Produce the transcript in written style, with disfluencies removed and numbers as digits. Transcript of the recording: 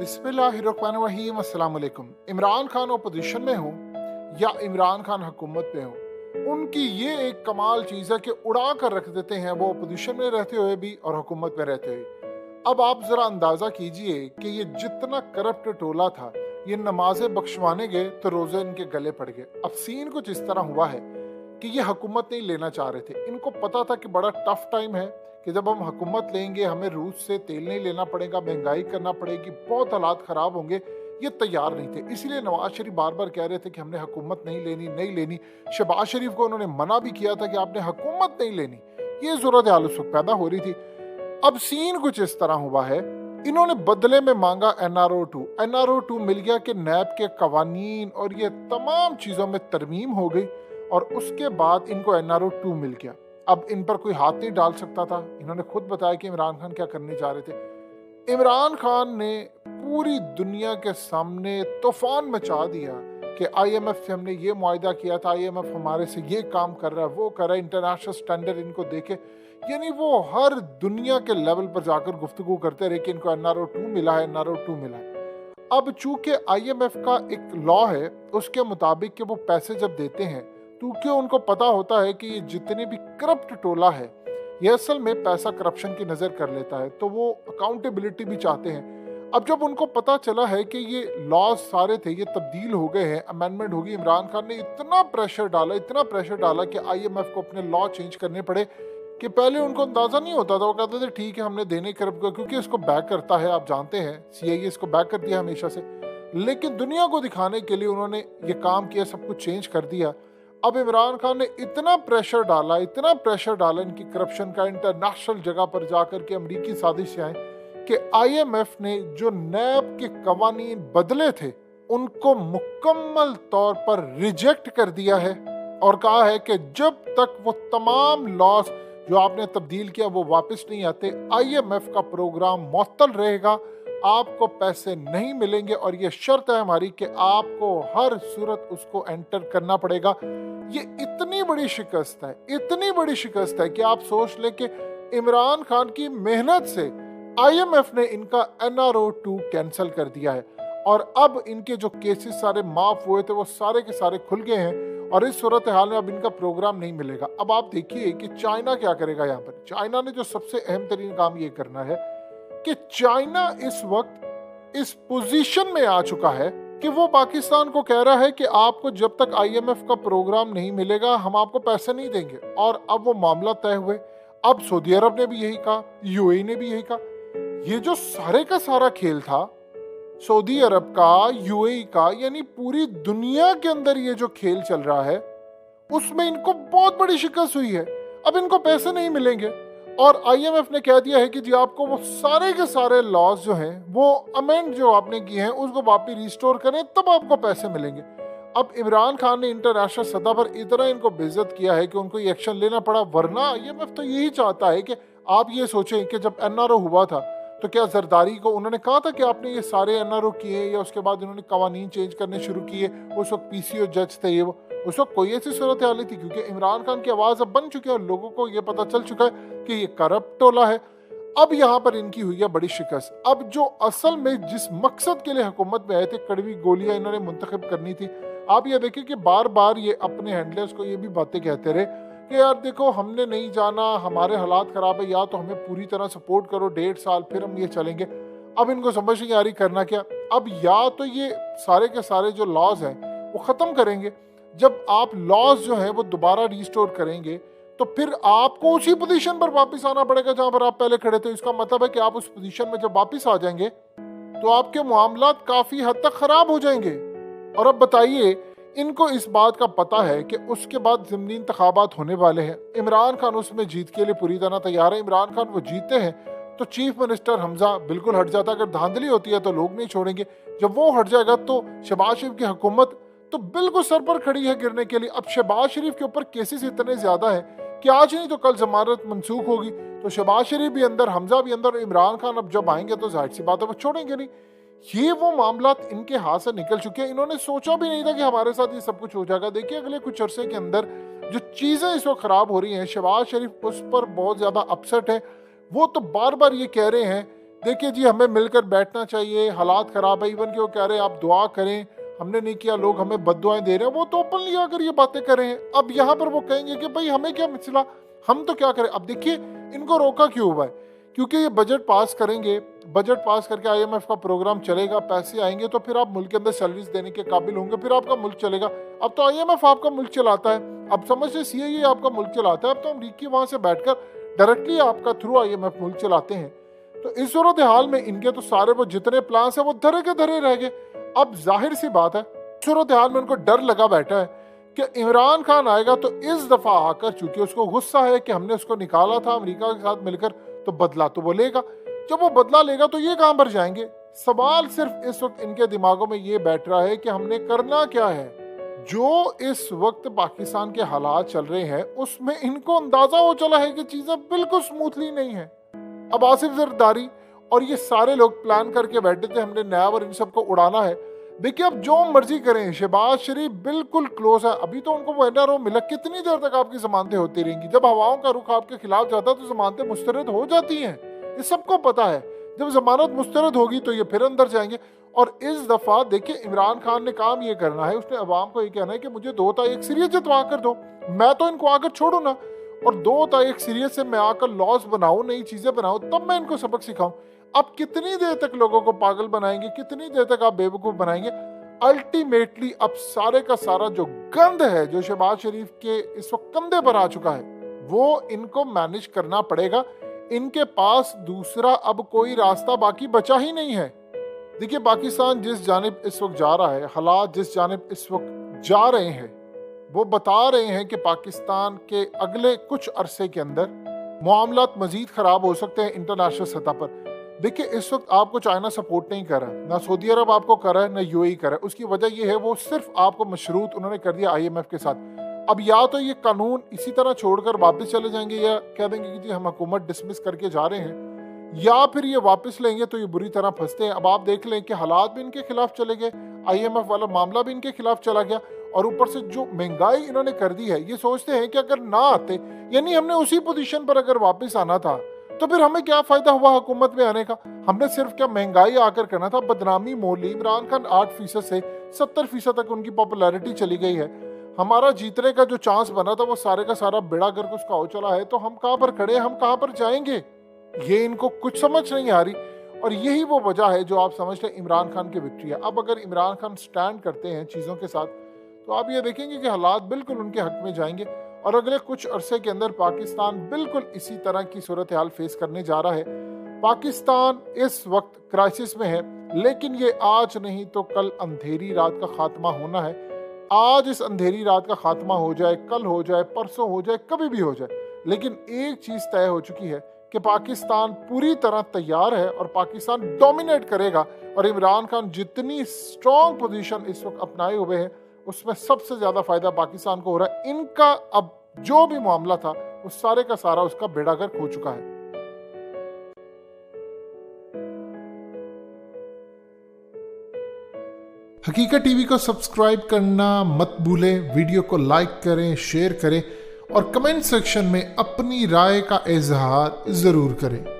बिस्मिल्लाहिर्रहमानिर्रहीम। अस्सलाम वालेकुम। इमरान खान अपोजिशन में हो या इमरान खान हुकूमत में हो, उनकी ये एक कमाल चीज़ है कि उड़ा कर रख देते हैं, वो अपोजिशन में रहते हुए भी और हुकूमत में रहते हुए। अब आप ज़रा अंदाज़ा कीजिए कि ये जितना करप्ट टोला था, ये नमाजें बख्शवाने गए तो रोज़े इनके गले पड़ गए। अब सीन कुछ इस तरह हुआ है कि ये हुकूमत नहीं लेना चाह रहे थे। इनको पता था कि बड़ा टफ टाइम है, कि जब हम हुकूमत लेंगे हमें रूस से तेल नहीं लेना पड़ेगा, महंगाई करना पड़ेगी, बहुत हालात ख़राब होंगे। ये तैयार नहीं थे, इसलिए नवाज शरीफ बार बार कह रहे थे कि हमने हुकूमत नहीं लेनी, नहीं लेनी। शहबाज शरीफ को उन्होंने मना भी किया था कि आपने हुकूमत नहीं लेनी। ये सूरत हाल उस वक्त पैदा हो रही थी। अब सीन कुछ इस तरह हुआ है, इन्होंने बदले में मांगा NRO 2। NRO 2 मिल गया कि नैब के कवानीन और ये तमाम चीज़ों में तरमीम हो गई और उसके बाद इनको NRO 2 मिल गया। अब इन पर कोई हाथ नहीं डाल सकता था। इन्होंने खुद बताया कि इमरान खान क्या करने जा रहे थे। इमरान खान ने पूरी दुनिया के सामने तूफान मचा दिया कि IMF से हमने ये मुआहदा किया था, IMF हमारे से ये काम कर रहा है, वो कर रहा है, इंटरनेशनल स्टैंडर्ड इनको देखे। यानी वो हर दुनिया के लेवल पर जाकर गुफ्तगू करते रहे कि इनको NRO 2 मिला है, NRO 2 मिला है। अब चूंकि IMF का एक लॉ है, उसके मुताबिक कि वो पैसे जब देते हैं तो क्यों उनको पता होता है कि ये जितने भी करप्ट टोला है ये असल में पैसा करप्शन की नज़र कर लेता है, तो वो अकाउंटेबिलिटी भी चाहते हैं। अब जब उनको पता चला है कि ये लॉज सारे थे ये तब्दील हो गए हैं, अमेंडमेंट होगी, इमरान खान ने इतना प्रेशर डाला कि IMF को अपने लॉ चेंज करने पड़े। कि पहले उनको अंदाजा नहीं होता था, वो कहते थे ठीक है हमने देने करप्ट को, क्योंकि इसको बैक करता है, आप जानते हैं CIA इसको बैक कर दिया हमेशा से। लेकिन दुनिया को दिखाने के लिए उन्होंने ये काम किया, सब कुछ चेंज कर दिया। अब इमरान खान ने इतना प्रेशर डाला इनकी करप्शन का, इंटरनेशनल जगह पर जाकर के अमेरिकी साजिश से आए कि IMF ने जो नैब के कवानीन बदले थे उनको मुकम्मल तौर पर रिजेक्ट कर दिया है और कहा है कि जब तक वो तमाम लॉस जो आपने तब्दील किया वो वापस नहीं आते, IMF का प्रोग्राम मुअत्तल रहेगा, आपको पैसे नहीं मिलेंगे और ये शर्त है हमारी कि आपको हर सूरत उसको एंटर करना पड़ेगा। ये इतनी बड़ी शिकस्त है कि आप सोच लें कि इमरान खान की मेहनत से IMF ने इनका NRO 2 कैंसिल कर दिया है और अब इनके जो केसेस सारे माफ हुए थे वो सारे के सारे खुल गए हैं और इस सूरत हाल में अब इनका प्रोग्राम नहीं मिलेगा। अब आप देखिए कि चाइना क्या करेगा। यहाँ पर चाइना ने जो सबसे अहम तरीन काम ये करना है कि चाइना इस वक्त इस पोजीशन में आ चुका है कि वो पाकिस्तान को कह रहा है कि आपको जब तक IMF का प्रोग्राम नहीं मिलेगा हम आपको पैसे नहीं देंगे। और अब वो मामला तय हुए। अब सऊदी अरब ने भी यही कहा, UAE ने भी यही कहा। ये जो सारे का सारा खेल था सऊदी अरब का, UAE का, यानी पूरी दुनिया के अंदर ये जो खेल चल रहा है उसमें इनको बहुत बड़ी शिकस्त हुई है। अब इनको पैसे नहीं मिलेंगे और IMF ने कह दिया है कि जी आपको वो सारे के सारे लॉज जो हैं वो अमेंड जो आपने किए हैं उसको वापस रिस्टोर करें तब आपको पैसे मिलेंगे। अब इमरान खान ने इंटरनेशनल सतह पर इतना इनको बेइज्जत किया है कि उनको ये एक्शन लेना पड़ा, वरना IMF तो यही चाहता है कि आप ये सोचें कि जब NRO हुआ था तो क्या जरदारी को उन्होंने कहा था कि आपने ये सारे NRO किए, या उसके बाद इन्होंने कवानीन चेंज करने शुरू किए, उस वक्त PCO जज थे ये वो, उस वक्त कोई ऐसी सूरत हाल थी क्योंकि इमरान खान की आवाज़ अब बन चुकी है और लोगों को ये पता चल चुका है कि ये करप्ट टोला है। अब यहाँ पर इनकी हुई है बड़ी शिकस्त। अब जो असल में जिस मकसद के लिए हुकूमत में आए थे, कड़वी गोलियां इन्होंने मुंतखब करनी थी। आप ये देखिए कि बार बार ये अपने हैंडलर्स को ये भी बातें कहते रहे कि यार देखो हमने नहीं जाना, हमारे हालात ख़राब है, या तो हमें पूरी तरह सपोर्ट करो 1.5 साल फिर हम ये चलेंगे। अब इनको समझ नहीं आ रही करना क्या। अब या तो ये सारे के सारे जो लॉज हैं वो ख़त्म करेंगे, जब आप लॉज जो है वो दोबारा रिस्टोर करेंगे तो फिर आपको उसी पोजीशन पर वापस आना पड़ेगा जहां पर आप पहले खड़े थे। इसका मतलब है कि आप उस पोजीशन में जब वापस आ जाएंगे तो आपके मामलात काफ़ी हद तक ख़राब हो जाएंगे। और अब बताइए, इनको इस बात का पता है कि उसके बाद ज़िमनी इंतखाबात होने वाले हैं, इमरान खान उसमें जीत के लिए पूरी तरह तैयार है। इमरान खान वो जीते हैं तो चीफ मिनिस्टर हमजा बिल्कुल हट जाता, अगर धांधली होती है तो लोग नहीं छोड़ेंगे, जब वो हट जाएगा तो शहबाज शरीफ की हुकूमत तो बिल्कुल सर पर खड़ी है गिरने के लिए। अब शहबाज शरीफ के ऊपर केसेस इतने ज़्यादा हैं कि आज नहीं तो कल जमानत मनसूख होगी, तो शहबाज शरीफ भी अंदर, हमजा भी अंदर, इमरान खान अब जब आएंगे तो जाहिर सी बात है वो छोड़ेंगे नहीं। ये वो मामला इनके हाथ से निकल चुके हैं। इन्होंने सोचा भी नहीं था कि हमारे साथ ये सब कुछ हो जाएगा। देखिए अगले कुछ अरसे के अंदर जो चीज़ें इस वक्त ख़राब हो रही हैं, शहबाज शरीफ उस पर बहुत ज़्यादा अपसेट है। वो तो बार बार ये कह रहे हैं देखिए जी, हमें मिलकर बैठना चाहिए, हालात खराब है, इवन कि वो कह रहे हैं आप दुआ करें, हमने नहीं किया, लोग हमें बद्दुआएं दे रहे हैं, वो तो ओपनली आकर ये बातें कर रहे हैं। अब यहाँ पर वो कहेंगे कि भाई हमें क्या मसला, हम तो क्या करें। अब देखिए इनको रोका क्यों हुआ है, क्योंकि ये बजट पास करेंगे, बजट पास करके IMF का प्रोग्राम चलेगा, पैसे आएंगे तो फिर आप मुल्क के अंदर सैलरीज देने के काबिल होंगे, फिर आपका मुल्क चलेगा। अब तो IMF आपका मुल्क चलाता है, अब समझ से CIA आपका मुल्क चलाता है, अब तो अमरीकी वहां से बैठकर डायरेक्टली आपका थ्रू IMF मुल्क चलाते हैं। तो इस सूरत हाल में इनके तो सारे वो जितने प्लान्स है वो धरे के धरे रह गए। अब जाहिर सी बात है, सूरत हाल में उनको डर लगा बैठा है कि इमरान खान आएगा तो इस दफा आकर, चूंकि उसको गुस्सा है कि हमने उसको निकाला था अमेरिका के साथ मिलकर, तो बदला तो वो लेगा। जब वो बदला लेगा तो ये कहां पर जाएंगे। सवाल सिर्फ इस वक्त इनके दिमागों में ये बैठ रहा है कि हमने करना क्या है। जो इस वक्त पाकिस्तान के हालात चल रहे हैं उसमें इनको अंदाजा हो चला है कि चीजें बिल्कुल स्मूथली नहीं है। अब आसिफ जरदारी और ये सारे लोग प्लान करके बैठे थे हमने नयाब और इन सबको उड़ाना है। देखिए अब जो मर्जी करें, शहबाज शरीफ बिल्कुल क्लोज है, अभी तो उनको वो NRO मिला, कितनी देर तक आपकी जमानतें होती रहेंगी। जब हवाओं का रुख आपके खिलाफ जाता है तो जमानतें मुस्तरद हो जाती हैं, ये सबको पता है। जब जमानत मुस्तरद होगी तो ये फिर अंदर जाएंगे। और इस दफा देखिए इमरान खान ने काम ये करना है, उसने अवाम को ये कहना है कि मुझे 2 तारीख सीरियत जतवा कर दो, मैं तो इनको आकर छोड़ू ना, और 2 तारीख सीरियत से मैं आकर लॉस बनाऊं, नई चीजें बनाऊं, तब मैं इनको सबक सिखाऊं। अब कितनी देर तक लोगों को पागल बनाएंगे, कितनी देर तक आप बेवकूफ बनाएंगे। अल्टीमेटली अब सारे का सारा जो गंद है जो शहबाज शरीफ के इस वक्त कंधे पर आ चुका है, वो इनको मैनेज करना पड़ेगा। इनके पास दूसरा अब कोई रास्ता बाकी बचा ही नहीं है। देखिए पाकिस्तान जिस जानिब इस वक्त जा रहा है, हालात जिस जानिब इस वक्त जा रहे हैं, वो बता रहे हैं कि पाकिस्तान के अगले कुछ अरसे के अंदर मामलात मजीद खराब हो सकते हैं इंटरनेशनल सतह पर। देखिए इस वक्त आपको चाइना सपोर्ट नहीं कर रहा, ना सऊदी अरब आपको कर रहा है, ना UAE कर रहा है। उसकी वजह यह है वो सिर्फ आपको मशरूत उन्होंने कर दिया IMF के साथ। अब या तो ये कानून इसी तरह छोड़कर वापस चले जाएंगे या कह देंगे कि जी हम हुकूमत डिसमिस करके जा रहे हैं, या फिर ये वापस लेंगे तो ये बुरी तरह फंसते हैं। अब आप देख लें कि हालात भी इनके खिलाफ चले गए, IMF वाला मामला भी इनके खिलाफ चला गया, और ऊपर से जो महंगाई इन्होंने कर दी है, ये सोचते हैं कि अगर ना आते, यानी हमने उसी पोजीशन पर अगर वापस आना था तो फिर हमें क्या फायदा हुआ हुकूमत में आने का। हमने सिर्फ क्या महंगाई आकर करना था, बदनामी मोल ली। इमरान खान 8% से 70% तक उनकी पॉपुलैरिटी चली गई है। हमारा जीतने का जो चांस बना था वो सारे का सारा बेड़ा गर्क उसका हो चला है। तो हम कहाँ पर खड़े हैं, हम कहाँ पर जाएंगे, ये इनको कुछ समझ नहीं आ रही। और यही वो वजह है जो आप समझते हैं इमरान खान की विक्ट्री है। अब अगर इमरान खान स्टैंड करते हैं चीज़ों के साथ तो आप ये देखेंगे कि हालात बिल्कुल उनके हक में जाएंगे, और अगले कुछ अरसे के अंदर पाकिस्तान बिल्कुल इसी तरह की सूरत हाल फेस करने जा रहा है। पाकिस्तान इस वक्त क्राइसिस में है, लेकिन ये आज नहीं तो कल अंधेरी रात का खात्मा होना है। आज इस अंधेरी रात का खात्मा हो जाए, कल हो जाए, परसों हो जाए, कभी भी हो जाए, लेकिन एक चीज तय हो चुकी है कि पाकिस्तान पूरी तरह तैयार है और पाकिस्तान डोमिनेट करेगा। और इमरान खान जितनी स्ट्रॉन्ग पोजीशन इस वक्त अपनाए हुए हैं उसमें सबसे ज्यादा फायदा पाकिस्तान को हो रहा है। इनका अब जो भी मामला था उस सारे का सारा उसका बेड़ा गर्क हो चुका है। हकीकत टीवी को सब्सक्राइब करना मत भूलें, वीडियो को लाइक करें, शेयर करें और कमेंट सेक्शन में अपनी राय का इजहार जरूर करें।